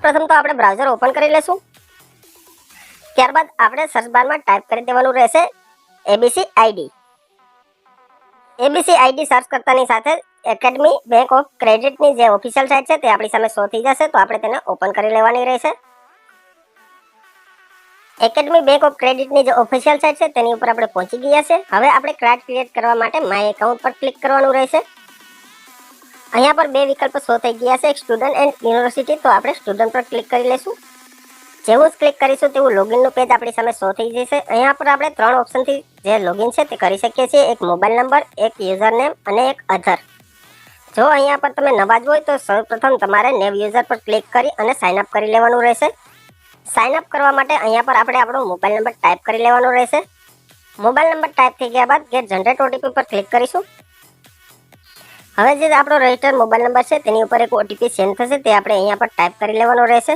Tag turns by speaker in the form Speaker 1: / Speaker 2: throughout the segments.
Speaker 1: સૌપ્રથમ તો આપણે બ્રાઉઝર ઓપન કરી લેશું। ત્યારબાદ આપણે સર્ચ બારમાં ટાઈપ કરી દેવાનું રહેશે ABC ID. ABC ID search કરતાની સાથે એકેડમી બેંક ઓફ ક્રેડિટની જે ઓફિશિયલ સાઇટ છે તે આપણી સામે શો થઈ જશે, તો આપણે તેને ઓપન કરી લેવાની રહેશે। એકેડમી બેંક ઓફ ક્રેડિટની જે ઓફિશિયલ સાઇટ છે તેની ઉપર આપણે પહોંચી ગયા છે। હવે આપણે કાર્ડ ક્રિએટ કરવા માટે માય એકાઉન્ટ પર ક્લિક કરવાનું રહેશે। અહીંયા પર બે વિકલ્પ શો થઈ ગયા છે, એક સ્ટુડન્ટ એન્ડ યુનિવર્સિટી, તો આપણે સ્ટુડન્ટ પર ક્લિક કરી લેશું। જેવું જ ક્લિક કરીશું તેવું લોગિનનું પેજ આપણી સામે શો થઈ જશે। અહીંયા પર આપણે ત્રણ ઓપ્શનથી જે લોગિન છે તે કરી શકીએ છીએ, એક મોબાઈલ નંબર, એક યુઝર નેમ અને એક અધર। જો અહીંયા પર તમે નવા જ હોય તો સૌપ્રથમ તમારે નેવ યુઝર પર ક્લિક કરી અને સાઇન અપ કરી લેવાનું રહેશે। સાઇન અપ કરવા માટે અહીંયા પર આપણે આપણો મોબાઈલ નંબર ટાઈપ કરી લેવાનો રહેશે। મોબાઈલ નંબર ટાઈપ થઈ ગયા બાદ ગેટ જનરેટ ઓટીપી પર ક્લિક કરીશું। હવે જે આપણો રજિસ્ટર્ડ મોબાઈલ નંબર છે તેની ઉપર એક ઓટીપી સેન્ડ થશે, તે આપણે અહીંયા પર ટાઈપ કરી લેવાનો રહેશે।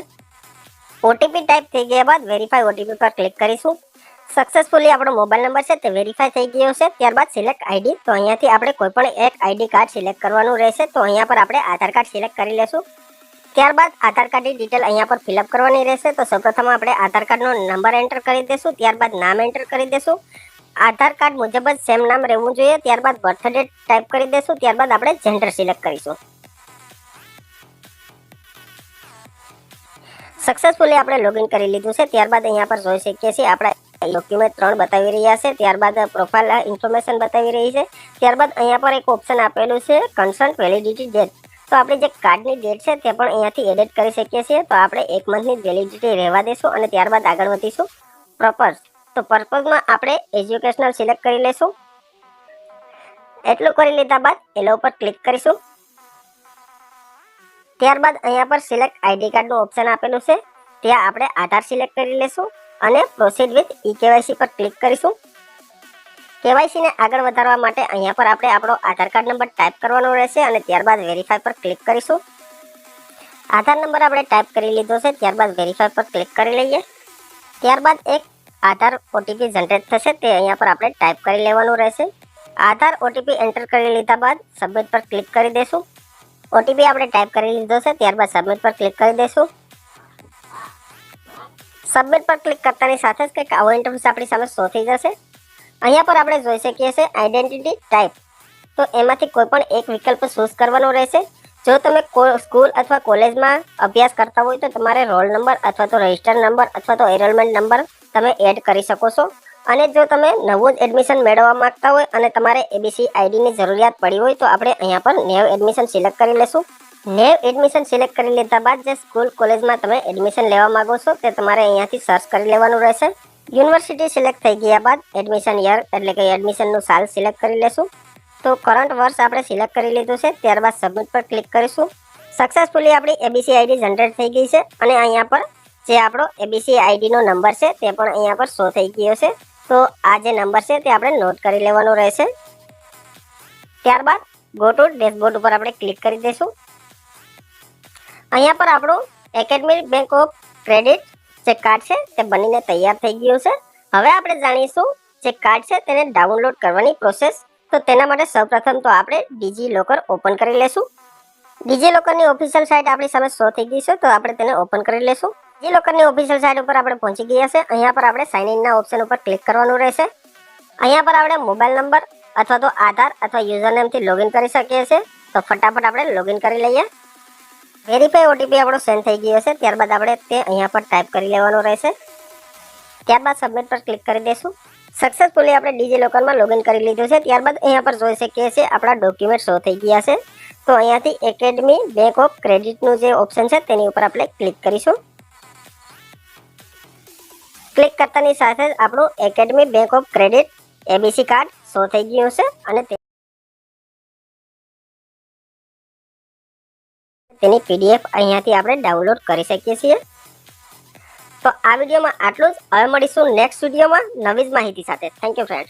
Speaker 1: ઓટીપી ટાઈપ થઈ ગયા બાદ વેરીફાઈ ઓટીપી પર ક્લિક કરીશું। સક્સેસફુલી આપણો મોબાઈલ નંબર છે તે વેરીફાઈ થઈ ગયો છે। ત્યારબાદ સિલેક્ટ આઈડી, તો અહીંયાથી આપણે કોઈ પણ એક આઈડી કાર્ડ સિલેક્ટ કરવાનું રહેશે। તો અહીંયા પર આપણે આધાર કાર્ડ સિલેક્ટ કરી લેશું। ત્યારબાદ આધાર કાર્ડની ડિટેલ અહીંયા પર ફિલઅપ કરવાની રહેશે। તો સૌપ્રથમ આપણે આધાર કાર્ડનો નંબર એન્ટર કરી દેશું, ત્યારબાદ નામ એન્ટર કરી દેશું। આધાર કાર્ડ મુજબ જ સેમ નામ રહેવું જોઈએ। ત્યારબાદ બર્થ ડેટ ટાઈપ કરી દેશું, ત્યારબાદ આપણે જેન્ડર સિલેક્ટ કરીશું। સક્સેસફુલી આપણે લોગિન કરી લીધું છે। ત્યારબાદ અહીંયા પર જોઈ શકીએ છીએ આપણા ડોક્યુમેન્ટ 3 બતાવી રહ્યા છે, ત્યારબાદ પ્રોફાઇલ ઇન્ફોર્મેશન બતાવી રહી છે। ત્યારબાદ અહીંયા પર એક ઓપ્શન આપેલું છે કન્સન્ટ વેલિડિટી ડેટ, તો આપણે જે કાર્ડની ડેટ છે તે પણ અહીંયાથી એડિટ કરી શકીએ છીએ। તો આપણે 1 મંથની વેલિડિટી રહેવા દેશું અને ત્યારબાદ આગળ વધીશું પર્પઝ, તો પર્પઝમાં આપણે એજ્યુકેશનલ સિલેક્ટ કરી લેશું। એટલું કરી લીધા બાદ એલો ઉપર ક્લિક કરીશું। ત્યારબાદ અહીંયા પર સિલેક્ટ આઈડી કાર્ડનું ઓપ્શન આપેલું છે, ત્યાં આપણે આધાર સિલેક્ટ કરી લેશું અને પ્રોસીડ વિથ ઈ-કેવાયસી પર ક્લિક કરીશું। કેવાયસીને આગળ વધારવા માટે અહીંયા પર આપણે આપણો આધાર કાર્ડ નંબર ટાઈપ કરવાનો રહેશે અને ત્યારબાદ વેરીફાઈ પર ક્લિક કરીશું। આધાર નંબર આપણે ટાઈપ કરી લીધો છે, ત્યારબાદ વેરીફાઈ પર ક્લિક કરી લઈએ। ત્યારબાદ એક આધાર ઓટીપી જનરેટ થશે, તે અહીંયા પર આપણે ટાઈપ કરી લેવાનું રહેશે। આધાર ઓટીપી એન્ટર કરી લીધા બાદ સબમિટ પર ક્લિક કરી દેશું। ઓટીપી આપણે ટાઈપ કરી લીધો છે, ત્યારબાદ સબમિટ પર ક્લિક કરી દેશું। સબમિટ પર ક્લિક કરતાની સાથે જ કંઈક આવો ઇન્ટરફેસ આપણી સામે શો થઈ જશે। અહીંયા પર આપણે જોઈ શકીએ છીએ આઈડેન્ટિટી ટાઈપ, તો એમાંથી કોઈ પણ એક વિકલ્પ ચૂઝ કરવાનો રહેશે। જો તમે સ્કૂલ અથવા કોલેજમાં અભ્યાસ કરતા હોય તો તમારે રોલ નંબર અથવા તો રજિસ્ટર નંબર અથવા તો એનરોલમેન્ટ નંબર તમે એડ કરી શકો છો। અને જો તમે નવું જ એડમિશન મેળવવા માંગતા હોય અને તમારે એબીસી આઈડીની જરૂરિયાત પડી હોય તો આપણે અહીંયા પર ન્યૂ એડમિશન સિલેક્ટ કરી લેશું। ન્યૂ એડમિશન સિલેક્ટ કરી લીધા બાદ જે સ્કૂલ કોલેજમાં તમે એડમિશન લેવા માંગો છો તે તમારે અહીંયાથી સર્ચ કરી લેવાનું રહેશે। યુનિવર્સિટી સિલેક્ટ થઈ ગયા બાદ એડમિશન યર એટલે કે એડમિશનનું સાલ સિલેક્ટ કરી લેશું। તો કરંટ વર્ષ આપણે સિલેક્ટ કરી લીધું છે, ત્યારબાદ સબમિટ પર ક્લિક કરીશું। સક્સેસફુલી આપણી એબીસી આઈડી જનરેટ થઈ ગઈ છે અને અહીંયા પર જે આપણો એબીસી આઈડીનો નંબર છે તે પણ અહીંયા પર શો થઈ ગયો છે। તો આ જે નંબર છે તે આપણે નોટ કરી લેવાનો રહેશે। ત્યારબાદ ગો ટુ ડેશબોર્ડ ઉપર આપણે ક્લિક કરી દઈશું। અહીંયા પર આપણું એકેડમી બેંક ઓફ ક્રેડિટ જે કાર્ડ છે તે બનીને તૈયાર થઈ ગયું છે। હવે આપણે જાણીશું જે કાર્ડ છે તેને ડાઉનલોડ કરવાની પ્રોસેસ। તો તેના માટે સૌપ્રથમ તો આપણે ડિજીલોકર ઓપન કરી લેશું। ડિજીલોકરની ઓફિશિયલ સાઇટ આપણી સામે શો થઈ ગઈ છે, તો આપણે તેને ઓપન કરી લેશું। ડિજીલોકરની ઓફિશિયલ સાઇટ ઉપર આપણે પહોંચી ગયા છે। અહીંયા પર આપણે સાઇન ઇનના ઓપ્શન ઉપર ક્લિક કરવાનું રહેશે। અહીંયા પર આપણે મોબાઈલ નંબર અથવા તો આધાર અથવા યુઝર નેમથી લોગિન કરી શકીએ છીએ, તો ફટાફટ આપણે લોગિન કરી લઈએ। વેરીફાઈ ઓટીપી આપણો સેન્ડ થઈ ગયો છે, ત્યારબાદ આપણે તે અહીંયા પર ટાઈપ કરી લેવાનો રહેશે। ત્યારબાદ સબમિટ પર ક્લિક કરી દઈશું। સક્સેસફુલી આપણે ડિજીલોકરમાં લોગિન કરી લીધું છે। ત્યારબાદ અહીંયા પર જોઈ શકીએ છીએ આપણા ડોક્યુમેન્ટ શો થઈ ગયા છે। તો અહીંયાથી એકેડમી બેંક ઓફ ક્રેડિટનું જે ઓપ્શન છે તેની ઉપર આપણે ક્લિક કરીશું। ક્લિક કરતાની સાથે જ આપણું academy bank of credit ABC card show થઈ ગયું છે અને તેની પીડીએફ અહીંયાથી આપણે ડાઉનલોડ કરી શકીએ છીએ। તો આ વિડીયોમાં આટલું જ। હવે મળીશું નેક્સ્ટ વિડીયોમાં નવી જ માહિતી સાથે। Thank you friend.